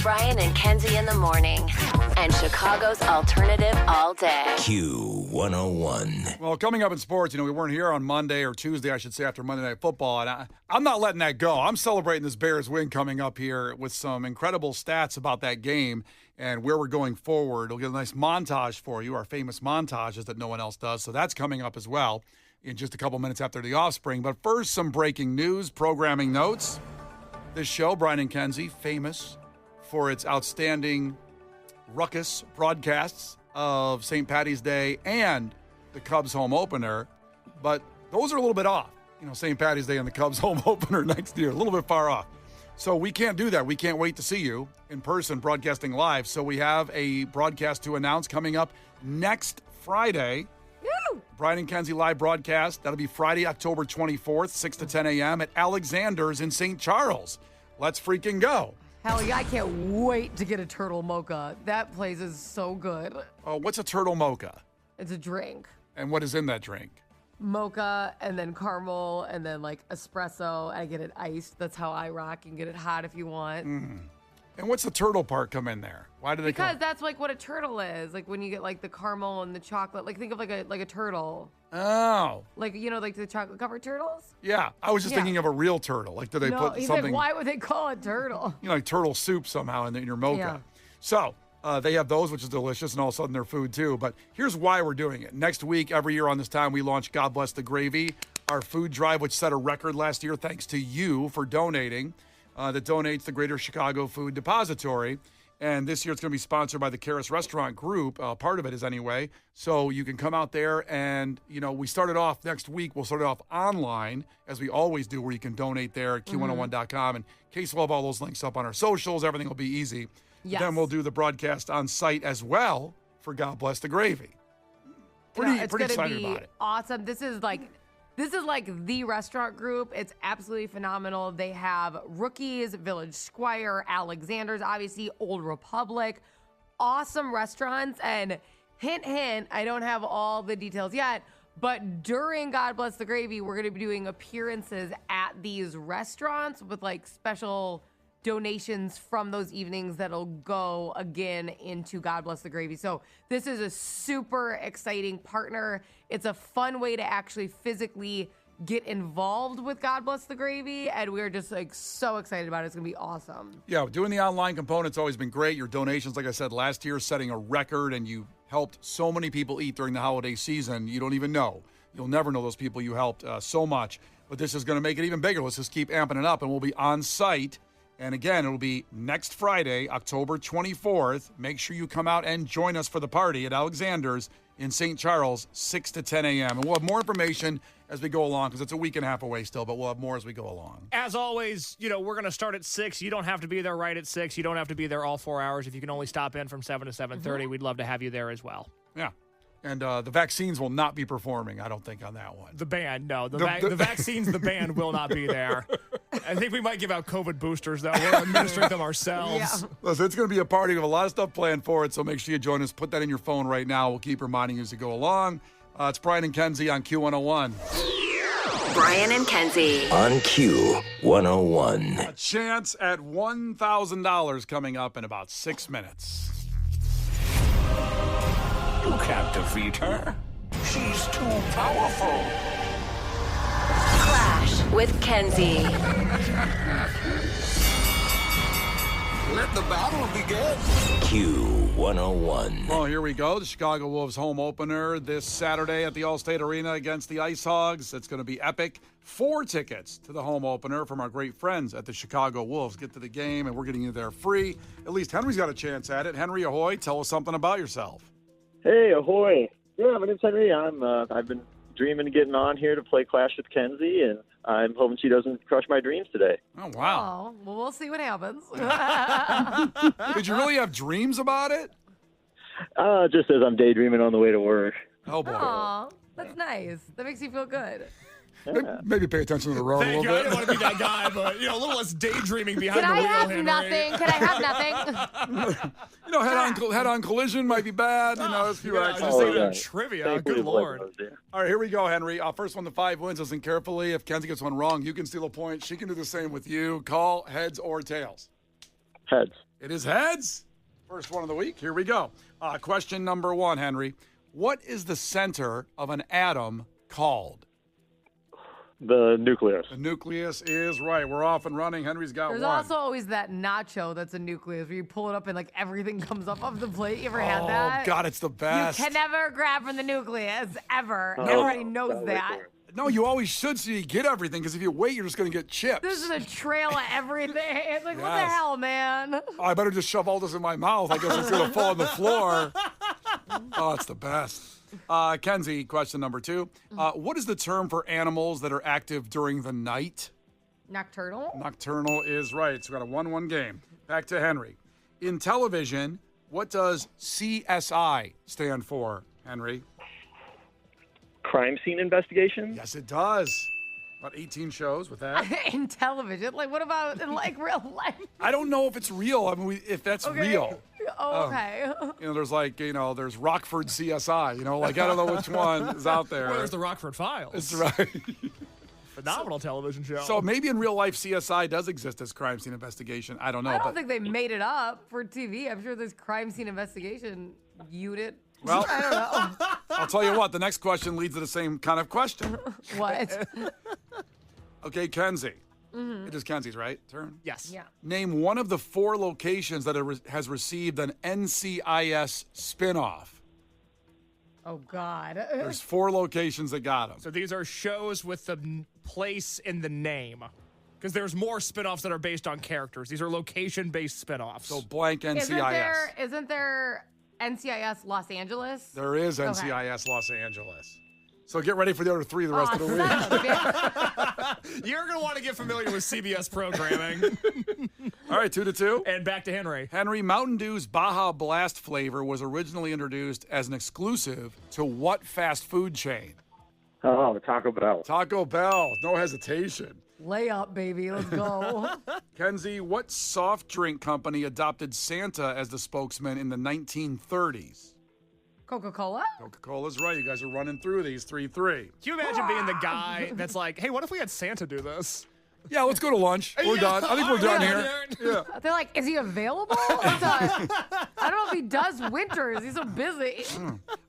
Brian and Kenzie in the morning. And Chicago's alternative all day. Q101. Well, coming up in sports, we weren't here on Monday or Tuesday, I should say, after Monday Night Football. And I'm not letting that go. I'm celebrating this Bears win coming up here with some incredible stats about that game and where we're going forward. We'll get a nice montage for you, our famous montages that no one else does. So that's coming up as well in just a couple minutes after the Offspring. But first, some breaking news, programming notes. This show, Brian and Kenzie, famous for its outstanding ruckus broadcasts of St. Paddy's Day and the Cubs home opener, but those are a little bit off. St. Paddy's Day and the Cubs home opener next year, a little bit far off. So we can't do that. We can't wait to see you in person broadcasting live. So we have a broadcast to announce coming up next Friday. Woo! Brian and Kenzie live broadcast. That'll be Friday, October 24th, 6 to 10 a.m. at Alexander's in St. Charles. Let's freaking go. Hell yeah, I can't wait to get a turtle mocha. That place is so good. Oh, what's a turtle mocha? It's a drink. And what is in that drink? Mocha and then caramel and then like espresso. I get it iced. That's how I rock. You can get it hot if you want. Mm. And what's the turtle part come in there? Why do they Because that's like what a turtle is. Like when you get like the caramel and the chocolate. Like think of like a turtle. Oh. Like, like the chocolate covered turtles? Yeah. I was just thinking of a real turtle. Like, do they put he's something? like, why would they call it turtle? Like turtle soup somehow in your mocha. Yeah. So they have those, which is delicious, and all of a sudden they're food too. But here's why we're doing it. Next week, every year on this time, we launch God Bless the Gravy, our food drive, which set a record last year thanks to you for donating. That donates the Greater Chicago Food Depository. And this year it's going to be sponsored by the Karis Restaurant Group. Part of it is anyway. So you can come out there and, we started off next week. We'll start it off online, as we always do, where you can donate there at Q101.com. And Case will have all those links up on our socials. Everything will be easy. Yes. Then we'll do the broadcast on site as well for God Bless the Gravy. Pretty excited about it. Awesome. This is like the restaurant group. It's absolutely phenomenal. They have Rookies, Village Squire, Alexander's, obviously Old Republic. Awesome restaurants. And hint, hint, I don't have all the details yet, but during God Bless the Gravy, we're going to be doing appearances at these restaurants with like special donations from those evenings that'll go again into God Bless the Gravy. So this is a super exciting partner. It's a fun way to actually physically get involved with God Bless the Gravy, and we're just like so excited about it. It's gonna be awesome. Yeah, doing the online component's always been great. Your donations, like I said, last year setting a record, and you helped so many people eat during the holiday season. You don't even know. You'll never know those people you helped so much. But this is going to make it even bigger. Let's just keep amping it up, and we'll be on site. And again, it'll be next Friday, October 24th. Make sure you come out and join us for the party at Alexander's in St. Charles, 6 to 10 a.m. And we'll have more information as we go along, because it's a week and a half away still, but we'll have more as we go along. As always, we're going to start at 6. You don't have to be there right at 6. You don't have to be there all 4 hours. If you can only stop in from 7 to 7:30, we'd love to have you there as well. Yeah. And the vaccines will not be performing, I don't think, on that one. The band, no. The vaccines, the band will not be there. I think we might give out COVID boosters, though. We're administering them ourselves. Yeah. Listen, it's going to be a party. We have a lot of stuff planned for it, so make sure you join us. Put that in your phone right now. We'll keep reminding you as you go along. It's Brian and Kenzie on Q101. Brian and Kenzie. On Q101. A chance at $1,000 coming up in about 6 minutes. You can't defeat her. She's too powerful. Klash with Kenzie. Let the battle begin. Q101. Well, here we go. The Chicago Wolves home opener this Saturday at the Allstate Arena against the Ice Hogs. It's going to be epic. 4 tickets to the home opener from our great friends at the Chicago Wolves. Get to the game, and we're getting you there free. At least Henry's got a chance at it. Henry, ahoy. Tell us something about yourself. Hey, ahoy. Yeah, my name's Henry. I've been dreaming of getting on here to play Klash with Kenzie, and I'm hoping she doesn't crush my dreams today. Oh, wow. Oh, well, we'll see what happens. Did you really have dreams about it? Just as I'm daydreaming on the way to work. Oh, boy. Aw, that's nice. That makes you feel good. Maybe pay attention to the road a Thank little you. I bit. didn't want to be that guy, but a little less daydreaming behind Can the I wheel, have Henry. nothing? Can I have nothing? Head-on collision might be bad. There's a few Yeah, I accidents. just think yeah. of trivia. Thankfully, Good Lord. All right, here we go, Henry. First one to 5 wins. Listen carefully. If Kenzie gets one wrong, you can steal a point. She can do the same with you. Call heads or tails. Heads. It is heads. First one of the week. Here we go. Question number 1, Henry. What is the center of an atom called? The nucleus. The nucleus is right. We're off and running. Henry's got There's one. also always that nacho that's a nucleus where you pull it up and like everything comes up off the plate. You ever had that? Oh, God, it's the best. You can never grab from the nucleus, ever. Oh, Everybody knows that. No, you always should so you get everything because if you wait, you're just going to get chips. This is a trail of everything. It's like, what the Yes. hell, man? Oh, I better just shove all this in my mouth. I guess it's going to fall on the floor. Oh, it's the best. Kenzie, question number 2. What is the term for animals that are active during the night? Nocturnal? Nocturnal is right. So we got a 1-1 game. Back to Henry. In television, what does CSI stand for, Henry? Crime scene investigation? Yes, it does. About 18 shows with that. In television? Like, what about in like real life? I don't know if it's real. I mean, if that's real. Oh, okay. There's like, there's Rockford CSI, like, I don't know which one is out there. Well, there's the Rockford Files. That's right. Phenomenal television show. So maybe in real life, CSI does exist as crime scene investigation. I don't know. I don't but think they made it up for TV. I'm sure there's crime scene investigation unit. Well, I don't know. I'll tell you what, the next question leads to the same kind of question. What? Okay, Kenzie. It is Kenzie's, right? Turn. yes. Yeah. Name one of the 4 locations that has received an NCIS spinoff. Oh, God. There's 4 locations that got them. So these are shows with the place in the name. Because there's more spinoffs that are based on characters. These are location-based spinoffs. So blank NCIS. Isn't there NCIS Los Angeles? There is NCIS Los Angeles. So get ready for the other 3 the rest of the week. You're going to want to get familiar with CBS programming. All right, 2-2. And back to Henry. Henry, Mountain Dew's Baja Blast flavor was originally introduced as an exclusive to what fast food chain? Oh, Taco Bell. Taco Bell. No hesitation. Lay up, baby. Let's go. Kenzie, what soft drink company adopted Santa as the spokesman in the 1930s? Coca-Cola? Coca-Cola's right. You guys are running through these 3-3. Can you imagine being the guy that's like, hey, what if we had Santa do this? Yeah, let's go to lunch. We're done. I think we're done here. Yeah. They're like, is he available? I don't know if he does winters. He's so busy.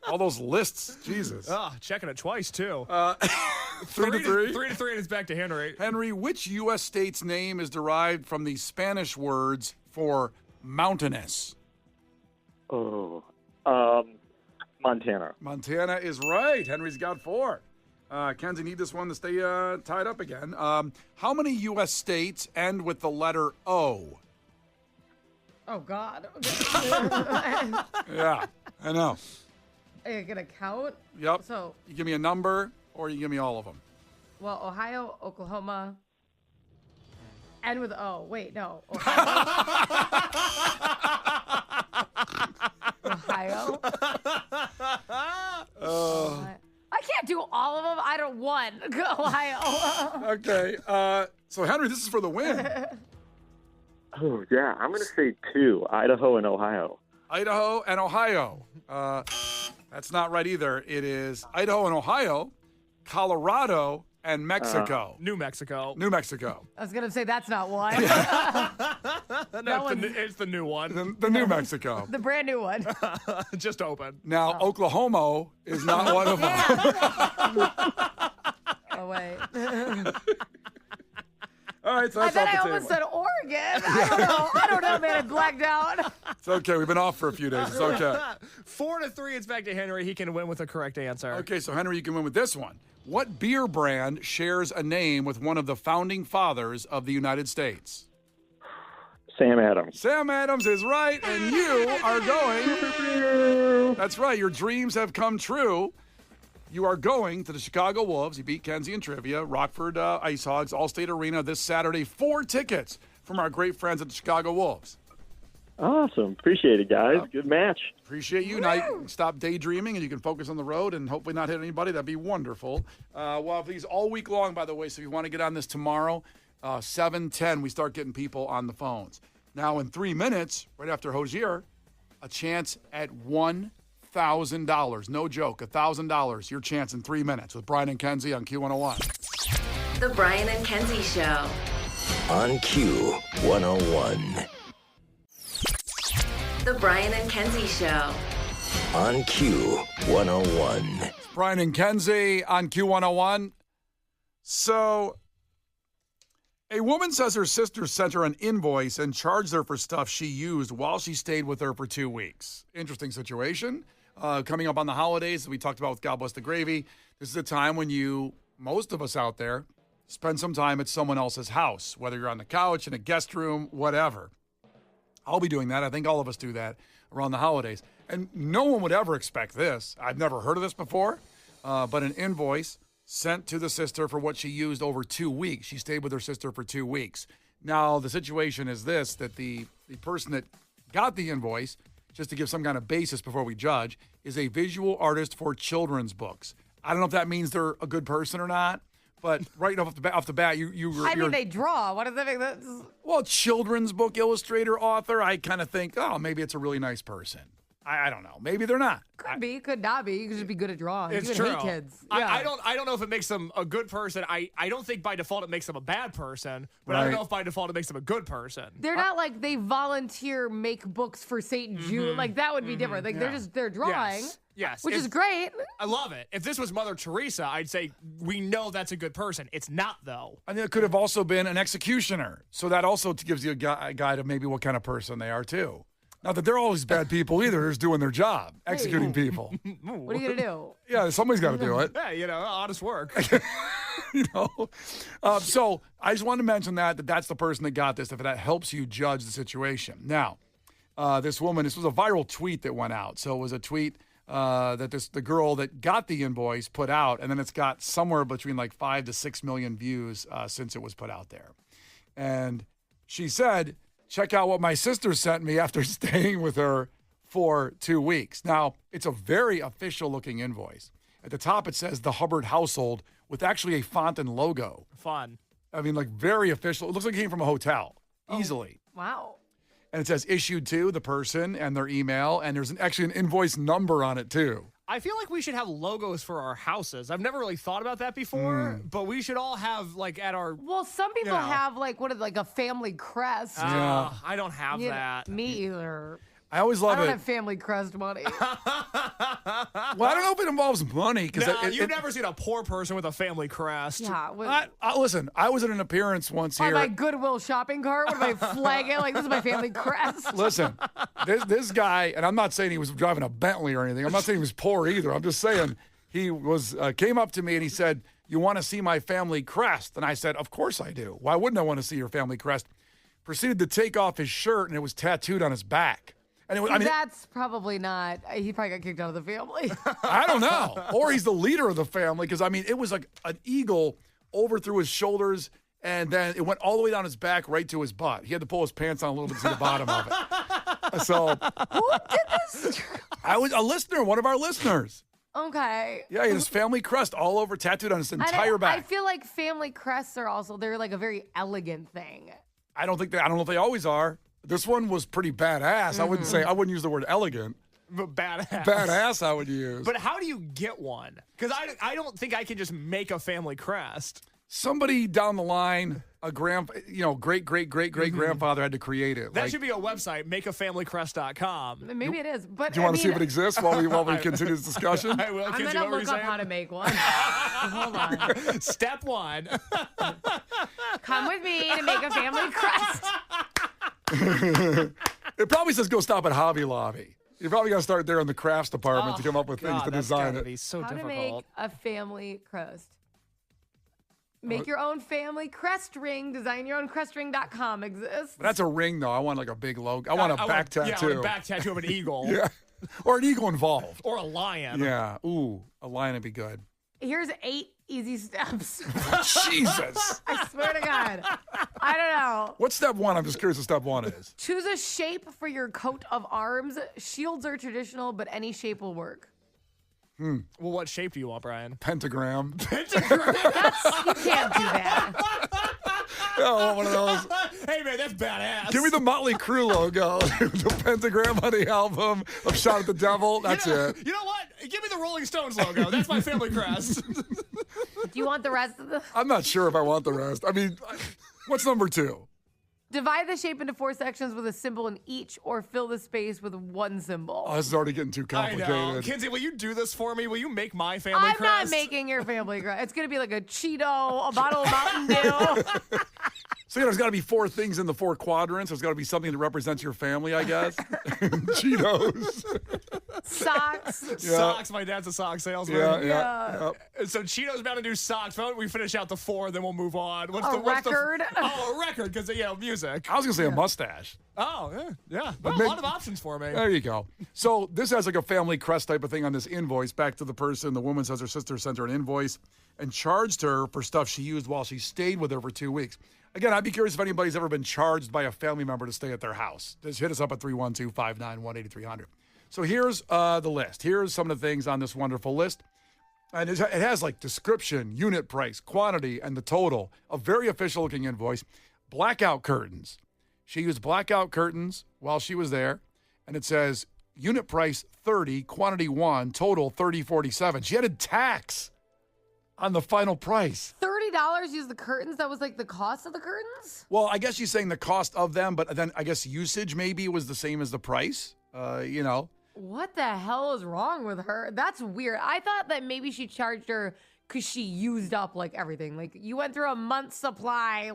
All those lists. Jesus. Checking it twice, too. 3-3. 3-3, and it's back to Henry. Henry, which U.S. state's name is derived from the Spanish words for mountainous? Oh, Montana. Montana is right. Henry's got 4. Kenzie, need this one to stay tied up again. How many U.S. states end with the letter O? Oh, God. Yeah, I know. Are you going to count? Yep. So, You give me a number or you give me all of them. well, Ohio, Oklahoma, and with O. Wait, no. Ohio. I can't do all of them. I don't want Ohio. Okay. So, Henry, this is for the win. Oh, yeah. I'm going to say 2, Idaho and Ohio. Idaho and Ohio. That's not right either. It is Idaho and Ohio, Colorado, and Mexico. New Mexico. New Mexico. I was going to say that's not one. No, it's the new one. The New Mexico. The brand new one. Just open. Now, Oklahoma is not one of them. Oh, wait. All right, so I that's thought off I the almost table. said Oregon. I don't know, man. I blacked out. It's okay. We've been off for a few days. It's okay. 4-3, it's back to Henry. He can win with the correct answer. Okay, so Henry, you can win with this one. What beer brand shares a name with one of the founding fathers of the United States? Sam Adams. Sam Adams is right, and you are going. That's right. Your dreams have come true. You are going to the Chicago Wolves. You beat Kenzie in trivia. Rockford Ice Hogs, Allstate Arena this Saturday. 4 tickets from our great friends at the Chicago Wolves. Awesome. Appreciate it, guys. Good match. Appreciate you. Now you can stop daydreaming and you can focus on the road and hopefully not hit anybody. That'd be wonderful. We'll have these all week long, by the way, so if you want to get on this tomorrow, 7:10, we start getting people on the phones. Now, in 3 minutes, right after Hozier, a chance at $1,000. No joke, $1,000. Your chance in 3 minutes with Brian and Kenzie on Q101. The Brian and Kenzie Show. On Q101. The Brian and Kenzie Show. On Q101. Brian and Kenzie on Q101. So, a woman says her sister sent her an invoice and charged her for stuff she used while she stayed with her for 2 weeks. Interesting situation. Coming up on the holidays, as we talked about with God Bless the Gravy, this is a time when most of us out there, spend some time at someone else's house, whether you're on the couch, in a guest room, whatever. I'll be doing that. I think all of us do that around the holidays. And no one would ever expect this. I've never heard of this before, but an invoice sent to the sister for what she used over 2 weeks. She stayed with her sister for 2 weeks. Now, the situation is this, that the person that got the invoice, just to give some kind of basis before we judge, is a visual artist for children's books. I don't know if that means they're a good person or not, but right off the bat, they draw. What does that mean? Well, children's book illustrator, author, I kind of think, maybe it's a really nice person. I don't know. Maybe they're not. Could be, could not be. You could just be good at drawing. It's you true. Hate kids. Yeah. Yeah. I don't know if it makes them a good person. I don't think by default it makes them a bad person, but I Right. don't know if by default it makes them a good person. They're not like they volunteer make books for St. Jude. Like that would be different. Like they're drawing. Yes. Which is great. I love it. If this was Mother Teresa, I'd say we know that's a good person. It's not, though. And it could have also been an executioner. So that also gives you a guide of maybe what kind of person they are, too. Not that they're always bad people either. They're just doing their job, executing people. What are you going to do? Yeah, somebody's got to do it. Yeah, honest work. So I just wanted to mention that's the person that got this, if that helps you judge the situation. Now, this was a viral tweet that went out. So it was a tweet that the girl that got the invoice put out, and then it's got somewhere between like 5 to 6 million views since it was put out there. And she said, check out what my sister sent me after staying with her for 2 weeks. Now, it's a very official looking invoice. At the top, it says the Hubbard household with actually a font and logo. Fun. I mean, like very official. It looks like it came from a hotel, easily. Wow. And it says issued to the person and their email, and there's actually an invoice number on it too. I feel like we should have logos for our houses. I've never really thought about that before, but we should all have like at our. Well, some people have like a family crest. Yeah. I don't have that. Me either. I always love I don't it. have family crest money. Well, I don't know if it involves money because You've never seen a poor person with a family crest. Yeah. listen, I was at an appearance once On here. my Goodwill shopping cart with my flag it like this is my family crest. Listen, this guy, and I'm not saying he was driving a Bentley or anything. I'm not saying he was poor either. I'm just saying he was came up to me and he said, "You want to see my family crest?" And I said, "Of course I do. Why wouldn't I want to see your family crest?" Proceeded to take off his shirt and it was tattooed on his back. And That's probably not. He probably got kicked out of the family. I don't know. Or he's the leader of the family because, it was like an eagle over through his shoulders and then it went all the way down his back right to his butt. He had to pull his pants on a little bit to see the bottom of it. So, Who did this? I was a listener, one of our listeners. Okay. Yeah, he had his family crest all over, tattooed on his entire back. I feel like family crests they're like a very elegant thing. I don't know if they always are. This one was pretty badass. I wouldn't use the word elegant. But badass. Badass I would use. But how do you get one? Because I don't think I can just make a family crest. Somebody down the line, a great grandfather had to create it. That should be a website, makeafamilycrest.com. Maybe it is. But Do you want to see if it exists while we continue this discussion? I will. I'm Kenzie, gonna what were you look up saying? how to make one. Hold on. Step 1. Come with me to make a family crest. It probably says go stop at Hobby Lobby. You probably got to start there in the crafts department to come up with things to design it. Be so How difficult. to make a family crest. Make your own family crest ring. Design your own crestring.com exists. But that's a ring, though. I want like a big logo. I want a back tattoo. Yeah, I want a back tattoo of an eagle. Yeah. Or an eagle involved. Or a lion. Yeah. Ooh, a lion would be good. Here's 8 easy steps. Jesus. I swear to God. I don't know. What's step 1? I'm just curious what step 1 is. Choose a shape for your coat of arms. Shields are traditional, but any shape will work. Well, what shape do you want, Brian? Pentagram. You can't do that. Yeah, I want one of those. Hey, man, that's badass. Give me the Motley Crue logo. The pentagram on the album of Shot at the Devil. That's it. You know what? Give me the Rolling Stones logo. That's my family crest. Do you want the rest of the? I'm not sure if I want the rest. What's number 2? Divide the shape into 4 sections with a symbol in each, or fill the space with one symbol. Oh, this is already getting too I complicated. know. Kenzie, will you do this for me? Will you make my family I'm crest? not making your family crest. It's going to be like a Cheeto, a bottle of Mountain Dew. So there's got to be 4 things in the 4 quadrants. There's got to be something that represents your family, I guess. Cheetos. Socks. Yeah. Socks. My dad's a sock salesman. Yeah. And so Cheeto's about to do socks. Why don't we finish out the 4, then we'll move on. What's A the record? Oh, a record, because, music. I was going to say a mustache. Oh, yeah. Well, maybe- a lot of options for me. There you go. So this has like a family crest type of thing on this invoice. Back to the person. The woman says her sister sent her an invoice and charged her for stuff she used while she stayed with her for 2 weeks. Again, I'd be curious if anybody's ever been charged by a family member to stay at their house. Just hit us up at 312-591-8300. So here's the list. Here's some of the things on this wonderful list. And it has like description, unit price, quantity, and the total. A very official looking invoice. Blackout curtains. She used blackout curtains while she was there. And it says unit price 30, quantity 1, total 30.47. She added tax on the final price. $30 use the curtains? That was like the cost of the curtains? Well, I guess she's saying the cost of them, but then I guess usage maybe was the same as the price. What the hell is wrong with her? That's weird. I thought that maybe she charged her because she used up like everything. Like you went through a month's supply.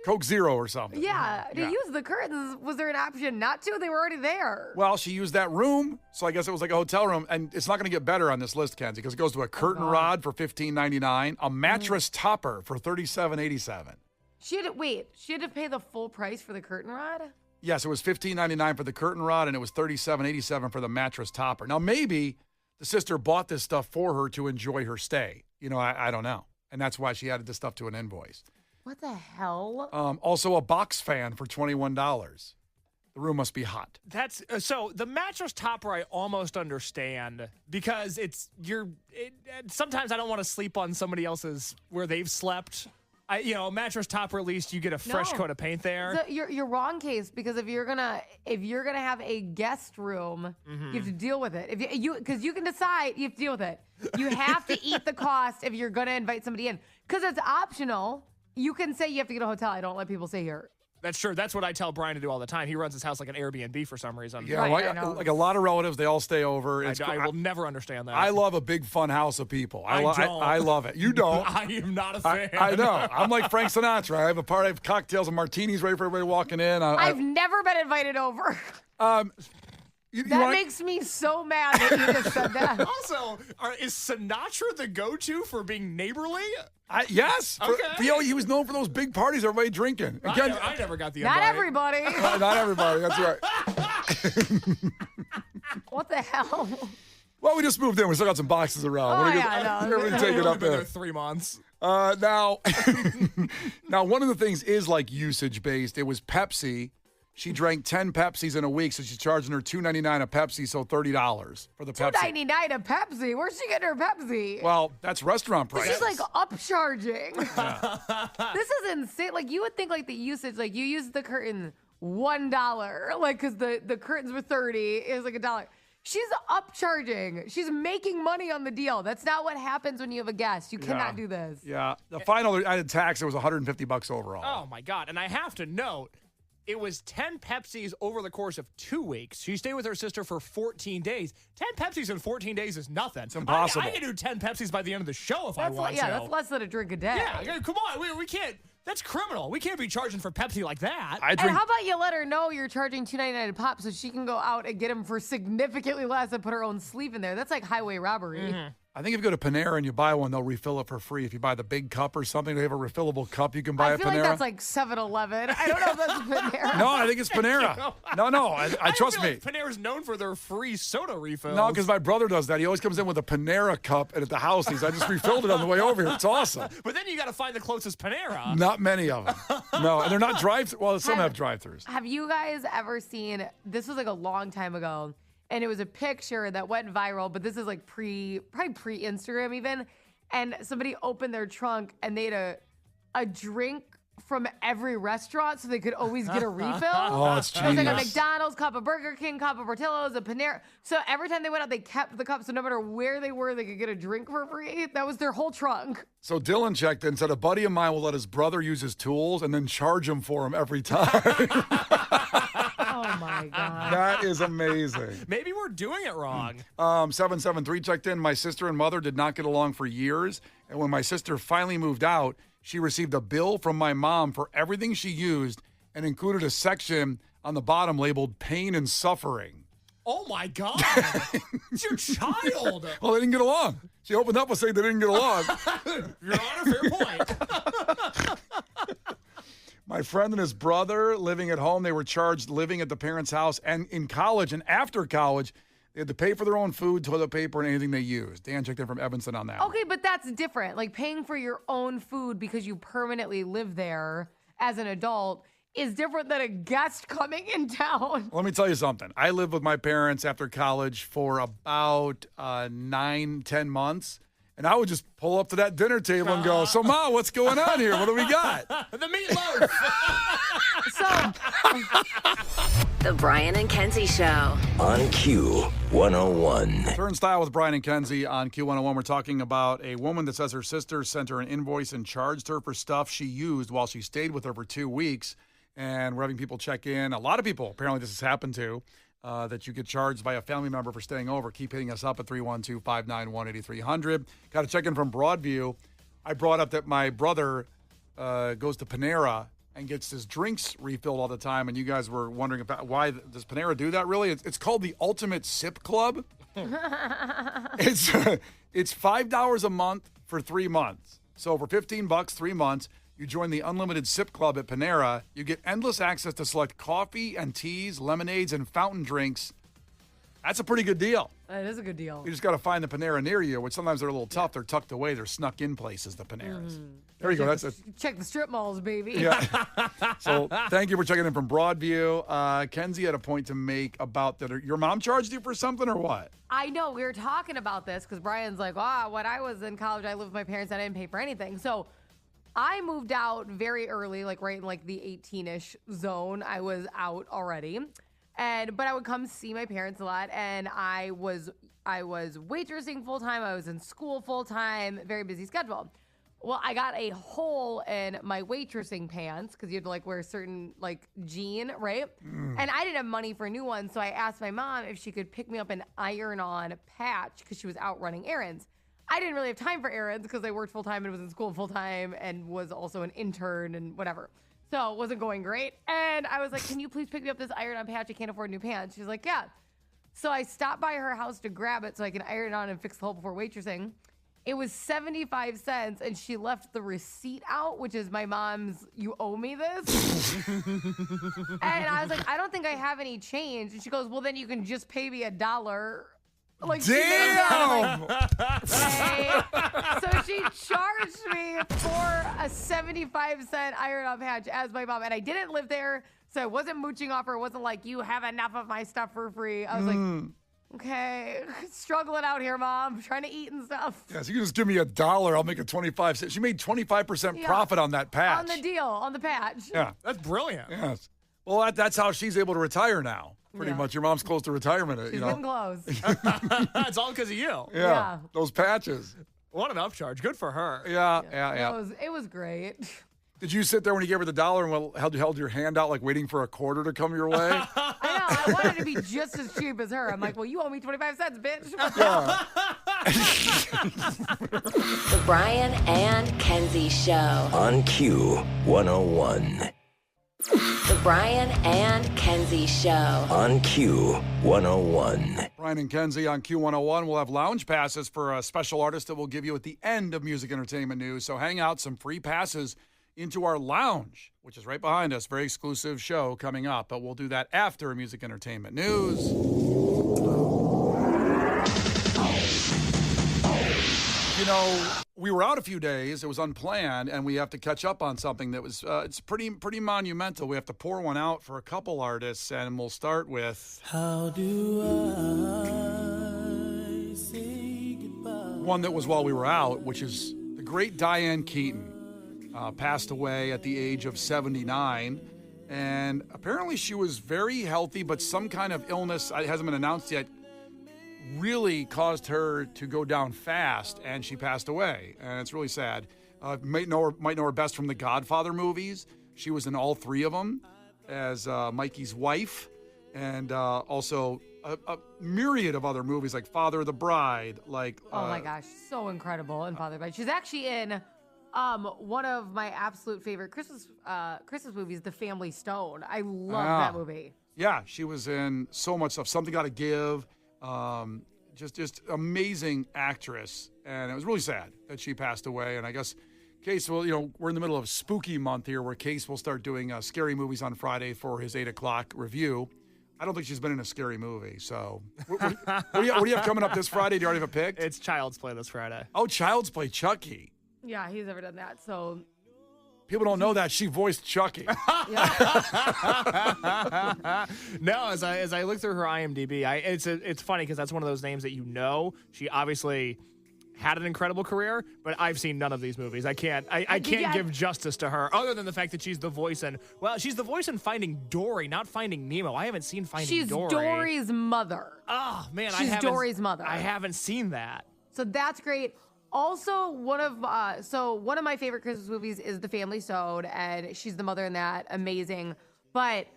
Coke Zero or something. Yeah, to Yeah. use the curtains, was there an option not to? They were already there. Well, she used that room, so I guess it was like a hotel room, and it's not going to get better on this list, Kenzie, because it goes to a curtain rod for $15.99, a mattress topper for $37.87. She had to pay the full price for the curtain rod? Yes, it was $15.99 for the curtain rod, and it was $37.87 for the mattress topper. Now, maybe the sister bought this stuff for her to enjoy her stay. I don't know, and that's why she added this stuff to an invoice. What the hell? Also, a box fan for $21. The room must be hot. That's so the mattress topper I almost understand because sometimes I don't want to sleep on somebody else's where they've slept. A mattress topper, at least you get a fresh No. coat of paint there. You're wrong, Case, because if you're gonna have a guest room, you have to deal with it. Because you can decide, you have to deal with it. You have to eat the cost if you're gonna invite somebody in, because it's optional. You can say you have to get a hotel. I don't let people stay here. That's true. That's what I tell Brian to do all the time. He runs his house like an Airbnb for some reason. Yeah, Right, I know. like a lot of relatives, they all stay over. I will never understand that. I love a big fun house of people. I don't. I love it. You don't. I am not a fan. I know. I'm like Frank Sinatra. I have a party. I have cocktails and martinis ready for everybody walking in. I've never been invited over. That makes me so mad that you just said that. Also, is Sinatra the go-to for being neighborly? Yes. Okay. He was known for those big parties, everybody drinking. Again, I never got the Not invite. everybody. not everybody. That's right. What the hell? Well, we just moved in. We still got some boxes around. Oh, We're yeah, I know. Everybody take I've it only up been there. there 3 months. Now, one of the things is like usage based. It was Pepsi. She drank 10 Pepsis in a week, so she's charging her $2.99 a Pepsi, so $30 for the Pepsi. $2.99 a Pepsi. Where's she getting her Pepsi? Well, that's restaurant price. She's like upcharging. This is insane. Like you would think like the usage, like you use the curtain $1, like because the curtains were $30, it was like $1. She's upcharging. She's making money on the deal. That's not what happens when you have a guest. You cannot do this. Yeah. The final added tax, it was $150 overall. Oh, my God. And I have to note, it was 10 Pepsis over the course of 2 weeks. She stayed with her sister for 14 days. 10 Pepsis in 14 days is nothing. It's impossible. I can do 10 Pepsis by the end of the show if I want to. That's less than a drink a day. Yeah, come on. We can't. That's criminal. We can't be charging for Pepsi like that. I And drink. how about you let her know you're charging $2.99 a pop so she can go out and get them for significantly less and put her own sleeve in there? That's like highway robbery. I think if you go to Panera and you buy one, they'll refill it for free. If you buy the big cup or something, they have a refillable cup you can buy I at feel Panera. like that's like 7-Eleven. I don't know if that's Panera. No, I think it's Panera. No, I trust feel me. like Panera's known for their free soda refills. No, because my brother does that. He always comes in with a Panera cup, and at the house, I just refilled it on the way over here. It's awesome. But then you got to find the closest Panera. Not many of them. No, and they're not drive. Well, some have drive-throughs. Have you guys ever seen, this was like a long time ago, and it was a picture that went viral, but this is like probably pre-Instagram even, and somebody opened their trunk and they had a drink from every restaurant so they could always get a refill. Oh, it's It was like a genius. McDonald's, cup of Burger King, cup of Portillo's, a Panera. So every time they went out, they kept the cup. So no matter where they were, they could get a drink for free. That was their whole trunk. So Dylan checked in and said a buddy of mine will let his brother use his tools and then charge him for them every time. Oh my God. That is amazing. Maybe we're doing it wrong. 773 checked in. My sister and mother did not get along for years. And when my sister finally moved out, she received a bill from my mom for everything she used and included a section on the bottom labeled pain and suffering. Oh my God. It's your child. Well, they didn't get along. She opened up with saying they didn't get along. Your Honor, fair point. My friend and his brother living at home, they were charged living at the parents' house, and in college and after college, they had to pay for their own food, toilet paper, and anything they used. Dan checked in from Evanston on that. Okay, but that's different. Like paying for your own food because you permanently live there as an adult is different than a guest coming in town. Let me tell you something. I lived with my parents after college for about 9-10 months. And I would just pull up to that dinner table and go, so, Ma, what's going on here? What do we got? The meatloaf. The Brian and Kenzie Show. On Q101. Turnstile with Brian and Kenzie on Q101. We're talking about a woman that says her sister sent her an invoice and charged her for stuff she used while she stayed with her for 2 weeks. And we're having people check in. A lot of people, apparently this has happened to, that you get charged by a family member for staying over. Keep hitting us up at 312-591-8300. Got to check in from Broadview. I brought up that my brother goes to Panera and gets his drinks refilled all the time, and you guys were wondering about why does Panera do that, really? It's called the Ultimate Sip Club. It's $5 a month for 3 months. So for $15, 3 months, you join the Unlimited Sip Club at Panera. You get endless access to select coffee and teas, lemonades, and fountain drinks. That's a pretty good deal. That is a good deal. You just got to find the Panera near you, which sometimes they're a little tough. They're tucked away. They're snuck in places, the Paneras. There you go. That's Check the strip malls, baby. yeah. So thank you for checking in from Broadview. Kenzie had a point to make about that. Your mom charged you for something or what? I know. We were talking about this because Brian's like, when I was in college, I lived with my parents. I didn't pay for anything. So I moved out very early, like right in like the 18-ish zone. I was out already. But I would come see my parents a lot, and I was waitressing full time. I was in school full time, very busy schedule. Well, I got a hole in my waitressing pants because you had to like wear a certain like jean, right? And I didn't have money for a new one, so I asked my mom if she could pick me up an iron-on patch because she was out running errands. I didn't really have time for errands because I worked full time and was in school full time and was also an intern and whatever. So it wasn't going great. And I was like, can you please pick me up this iron-on patch? I can't afford new pants. She's like, yeah. So I stopped by her house to grab it so I can iron it on and fix the hole before waitressing. It was 75 cents, and she left the receipt out, which is my mom's, you owe me this. And I was like, I don't think I have any change. And she goes, well, then you can just pay me $1. Like, Damn! So she charged me for a 75-cent iron-on patch as my mom. And I didn't live there, so I wasn't mooching off her. It wasn't like, you have enough of my stuff for free. I was like, okay, struggling out here, Mom, trying to eat and stuff. Yeah, so you can just give me $1. I'll make a 25 cents. She made 25% profit on that patch. On the deal, on the patch. Yeah. That's brilliant. Yes. Well, that's how she's able to retire now. Pretty much. Your mom's close to retirement. She's getting close. It's all because of you. Yeah. Those patches. What an upcharge. Good for her. Yeah. It was great. Did you sit there when you gave her the $1 and held your hand out like waiting for a quarter to come your way? I know. I wanted to be just as cheap as her. I'm like, well, you owe me 25 cents, bitch. Yeah. The Brian and Kenzie Show. On Q101. The Brian and Kenzie Show. On Q101. Brian and Kenzie on Q101. We'll have lounge passes for a special artist that we'll give you at the end of Music Entertainment News. So hang out, some free passes into our lounge, which is right behind us. Very exclusive show coming up, but we'll do that after Music Entertainment News. You know, we were out a few days. It was unplanned, and we have to catch up on something that was it's pretty monumental. We have to pour one out for a couple artists, and we'll start with How do I say goodbye? one that was while we were out, which is the great Diane Keaton. passed away at the age of 79. And apparently she was very healthy, but some kind of illness, it hasn't been announced yet, really caused her to go down fast, and she passed away. And it's really sad. Might know her best from the Godfather movies. She was in all three of them as Mikey's wife, and also a myriad of other movies like Father of the Bride. Oh my gosh, so incredible in Father of the Bride. She's actually in one of my absolute favorite Christmas movies, The Family Stone. I love that movie. Yeah, she was in so much stuff. Something Gotta Give. Just amazing actress, and it was really sad that she passed away. And I guess Case will, we're in the middle of spooky month here, where Case will start doing scary movies on Friday for his 8 o'clock review. I don't think she's been in a scary movie. So, what do you have coming up this Friday? Do you already have a pick? It's Child's Play this Friday. Oh, Child's Play, Chucky. Yeah, he's never done that. So people don't know that she voiced Chucky. No, as I look through her IMDb, it's funny because that's one of those names that she obviously had an incredible career, but I've seen none of these movies. I can't give justice to her other than the fact that she's the voice she's the voice in Finding Dory, not Finding Nemo. I haven't seen Finding Dory. She's Dory's mother. Oh man, she's Dory's mother. I haven't seen that. So that's great. Also, one of my favorite Christmas movies is The Family Stone, and she's the mother in that. Amazing. But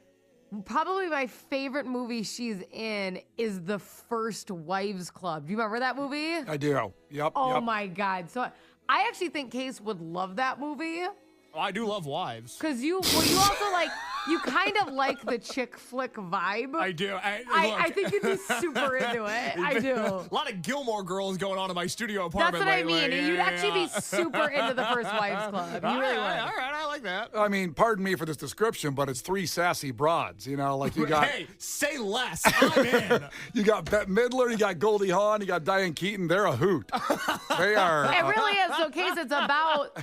probably my favorite movie she's in is The First Wives Club. Do you remember that movie? I do. Yep. Oh my God. So I actually think Case would love that movie. Oh, I do love wives. Because you also you kind of like the chick flick vibe. I do. I think you'd be super into it. I do. A lot of Gilmore Girls going on in my studio apartment. That's what lately. I mean. You'd actually be super into The First Wives Club. You really would. All right, I like that. I mean, pardon me for this description, but it's three sassy broads. You got. Hey, say less. I'm in. You got Bette Midler, you got Goldie Hawn, you got Diane Keaton. They're a hoot. They are. It really is. So, Case, it's about.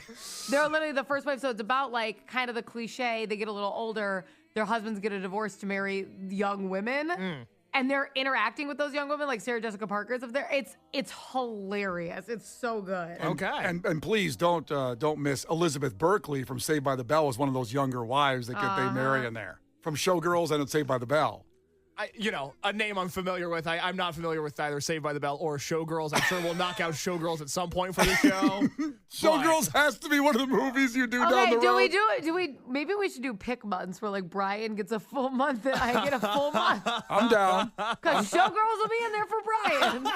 They're literally the first wife. So it's about kind of the cliche. They get a little older. Their husbands get a divorce to marry young women. And they're interacting with those young women like Sarah Jessica Parker's up there. It's hilarious. It's so good. Okay. And please don't miss Elizabeth Berkley from Saved by the Bell was one of those younger wives that they marry in there. From Showgirls and Saved by the Bell. A name I'm familiar with. I'm not familiar with either Saved by the Bell or Showgirls. I'm sure we'll knock out Showgirls at some point for the show. Showgirls has to be one of the movies you do down the road. Maybe we should do pick months where Brian gets a full month and I get a full month. I'm down. Because Showgirls will be in there for Brian.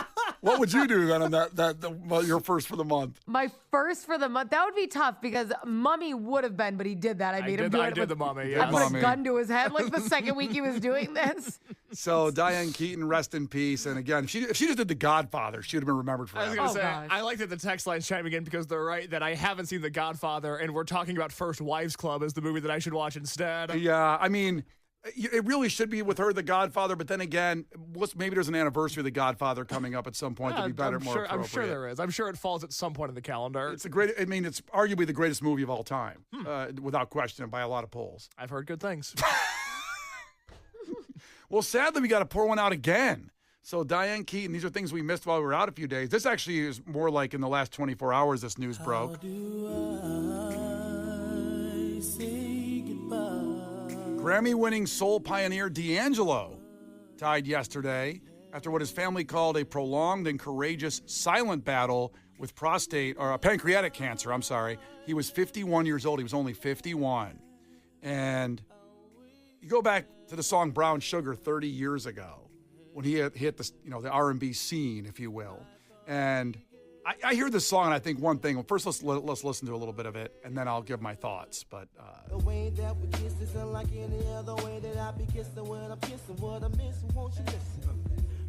What would you do then on your first for the month? My first for the month? That would be tough because Mummy would have been, but he did that. I made him do it. I did the Mummy, yeah. I put a gun to his head the second week he was doing this. So Diane Keaton, rest in peace. And again, if she just did The Godfather, she would have been remembered forever. I was going to say, gosh. I like that the text line's chiming in because they're right that I haven't seen The Godfather, and we're talking about First Wives Club as the movie that I should watch instead. Yeah, I mean, it really should be with her, The Godfather, but then again, maybe there's an anniversary of The Godfather coming up at some point to be better, more appropriate. I'm sure there is. I'm sure it falls at some point in the calendar. It's arguably the greatest movie of all time, without question, by a lot of polls. I've heard good things. Well, sadly, we got to pour one out again. So Diane Keaton, these are things we missed while we were out a few days. This actually is more like in the last 24 hours this news broke. Grammy-winning soul pioneer D'Angelo died yesterday after what his family called a prolonged and courageous silent battle with pancreatic cancer. I'm sorry. He was 51 years old. He was only 51. And you go back to the song Brown Sugar 30 years ago when he had hit the R&B scene, if you will. And I hear this song and I think one thing. Well, first, let's listen to a little bit of it, and then I'll give my thoughts. But the way that we kiss isn't like any other way that I be kissing when I'm kissing what I'm missing. Won't you listen?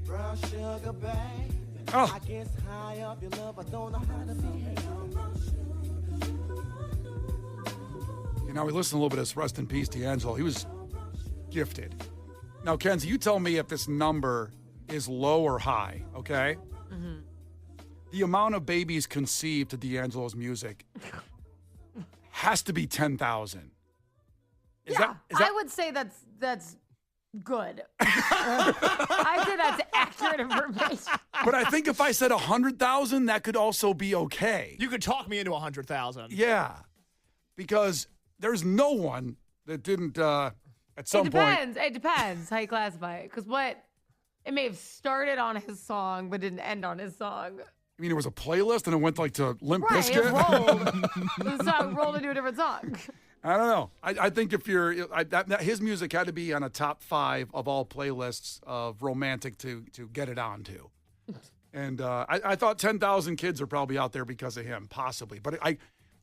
Brown sugar, babe. I guess high up your love, I don't know how to behave. Now we listen a little bit of this Rest in Peace, D'Angelo. He was gifted. Now, Kenzie, you tell me if this number is low or high, okay? Mm-hmm. The amount of babies conceived to D'Angelo's music has to be 10,000. I would say that's good. I say that's accurate information. But I think if I said 100,000, that could also be okay. You could talk me into 100,000. Yeah. because there's no one that didn't at some point. It depends how you classify it. Because it may have started on his song, but didn't end on his song. I mean, it was a playlist and it went like to Limp Right, Bizkit. it rolled. The song rolled into a different song. I don't know. I think if his music had to be on a top 5 of all playlists of romantic to get it on to. And I thought 10,000 kids are probably out there because of him, possibly. But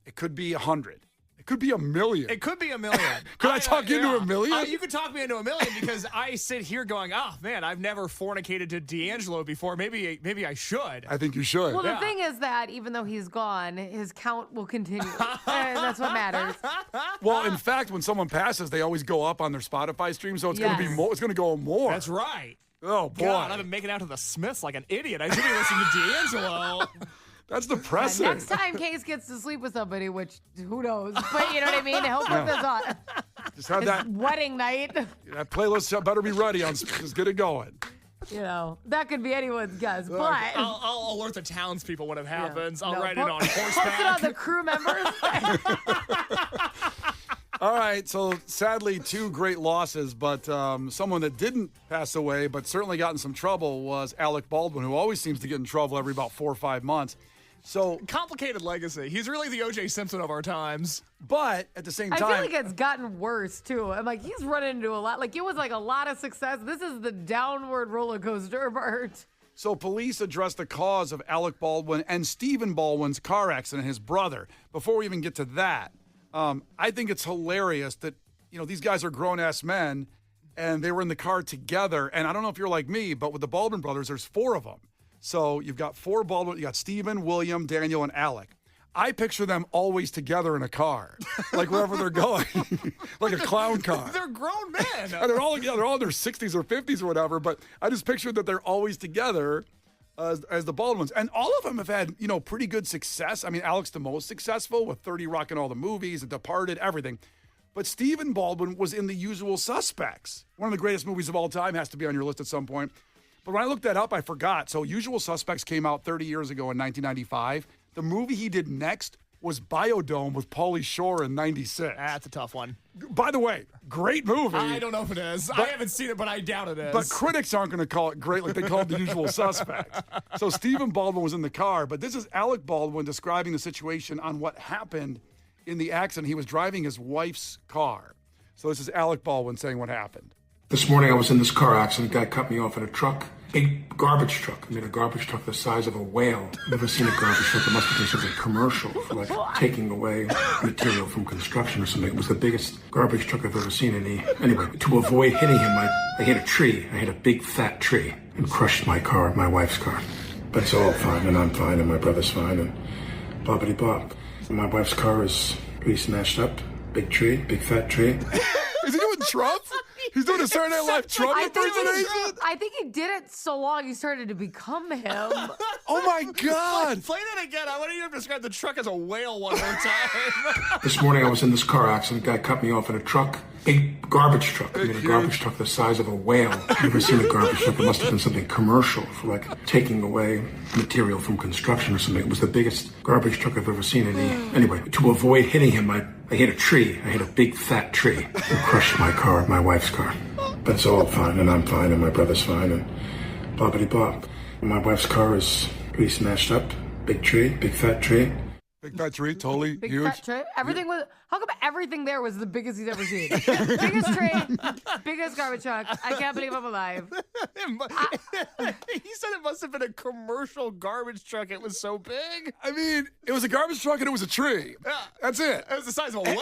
it could be 100. It could be 1 million. It could be 1 million. Could I talk you into 1 million? You could talk me into 1 million because I sit here going, oh, man, I've never fornicated to D'Angelo before. Maybe I should. I think you should. Well, the thing is that even though he's gone, his count will continue. And that's what matters. Well, in fact, when someone passes, they always go up on their Spotify stream, so it's going to be more. It's going to go more. That's right. Oh, boy. God, I've been making out to the Smiths like an idiot. I should be listening to D'Angelo. That's depressing. Next time Case gets to sleep with somebody, which who knows, but you know what I mean? He'll put this on. Just have that wedding night. That playlist better be ready. Just get it going. You know, that could be anyone's guess, but I'll alert the townspeople when it happens. I'll write it on horseback. Post it on the crew members. All right, so sadly, 2 great losses, but someone that didn't pass away but certainly got in some trouble was Alec Baldwin, who always seems to get in trouble every about 4 or 5 months. So complicated legacy. He's really the O.J. Simpson of our times. But at the same time, I feel like it's gotten worse too. I'm like, he's running into a lot. Like it was like a lot of success. This is the downward roller coaster, Bert. So police addressed the cause of Alec Baldwin and Stephen Baldwin's car accident, his brother. Before we even get to that, I think it's hilarious that these guys are grown-ass men, and they were in the car together. And I don't know if you're like me, but with the Baldwin brothers, there's 4 of them. So you've got 4 Baldwin. You got Stephen, William, Daniel, and Alec. I picture them always together in a car, like wherever they're going, like a clown car. They're grown men. And they're all in their 60s or 50s or whatever. But I just picture that they're always together as the Baldwins. And all of them have had, pretty good success. I mean, Alec's the most successful with 30 Rock and all the movies, and Departed, everything. But Stephen Baldwin was in The Usual Suspects. One of the greatest movies of all time, has to be on your list at some point. But when I looked that up, I forgot. So Usual Suspects came out 30 years ago in 1995. The movie he did next was Biodome with Pauly Shore in 96. That's a tough one. By the way, great movie. I don't know if it is. I haven't seen it, but I doubt it is. But critics aren't going to call it great like they called The Usual Suspects. So Stephen Baldwin was in the car, but this is Alec Baldwin describing the situation on what happened in the accident. He was driving his wife's car. So this is Alec Baldwin saying what happened. This morning I was in this car accident. A guy cut me off in a truck. Big garbage truck. I mean, a garbage truck the size of a whale. I've never seen a garbage truck. It must have been something commercial for like taking away material from construction or something. It was the biggest garbage truck I've ever seen. Anyway, to avoid hitting him, I hit a tree. I hit a big fat tree and crushed my car, my wife's car. But it's all fine, and I'm fine, and my brother's fine, and bobbity-bob. My wife's car is pretty smashed up. Big tree, big fat tree. Is he doing Trump? He's doing a Saturday Night Live Trump impersonation? I think he did it so long he started to become him. Oh my God. Play that again. I want you to describe the truck as a whale one more time. This morning I was in this car accident. A guy cut me off in a truck. Big garbage truck. I mean, a garbage truck the size of a whale. I've never seen a garbage truck. It must have been something commercial for like taking away material from construction or something. It was the biggest garbage truck I've ever seen. Anyway, to avoid hitting him, I hit a tree. I hit a big fat tree and crushed my car, my wife's car. But it's all fine, and I'm fine, and my brother's fine, and bobbity-bob. My wife's car is pretty smashed up. Big tree, big fat tree. Big fat tree, totally Big huge. fat tree. Everything was. How come everything there was the biggest he's ever seen? Biggest tree, biggest garbage truck. I can't believe I'm alive. He said it must have been a commercial garbage truck. It was so big. I mean, it was a garbage truck and it was a tree. That's it. It was the size of a whale.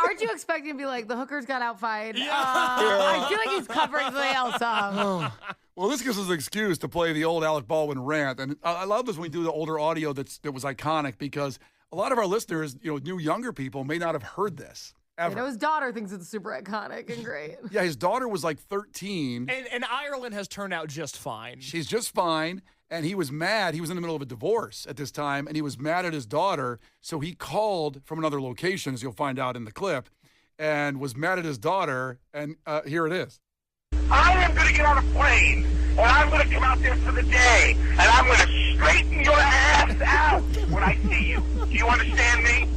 Aren't you expecting to be like, the hookers got out fine? I feel like he's covering something else up. Well, this gives us an excuse to play the old Alec Baldwin rant. And I love this when we do the older audio that was iconic, because a lot of our listeners, new younger people may not have heard this ever. His daughter thinks it's super iconic and great. Yeah, his daughter was like 13. And Ireland has turned out just fine. She's just fine. And he was mad. He was in the middle of a divorce at this time, and he was mad at his daughter. So he called from another location, as you'll find out in the clip, and was mad at his daughter. And here it is. I am going to get on a plane, and I'm going to come out there for the day, and I'm going to straighten your ass out when I see you. Do you understand me?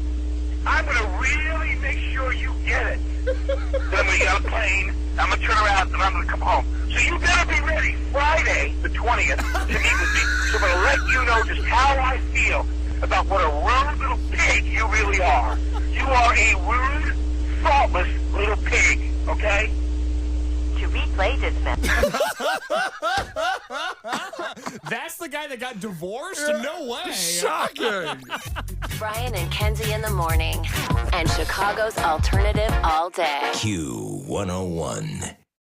I'm going to really make sure you get it. Then I'm going to get on a plane, I'm going to turn around, and I'm going to come home. So you better be ready Friday, the 20th, to meet with me. So I'm going to let you know just how I feel about what a rude little pig you really are. You are a rude, thoughtless little pig, okay? To replay this message. That's the guy that got divorced? No way. Shocking. Brian and Kenzie in the morning. And Chicago's alternative all day. Q101.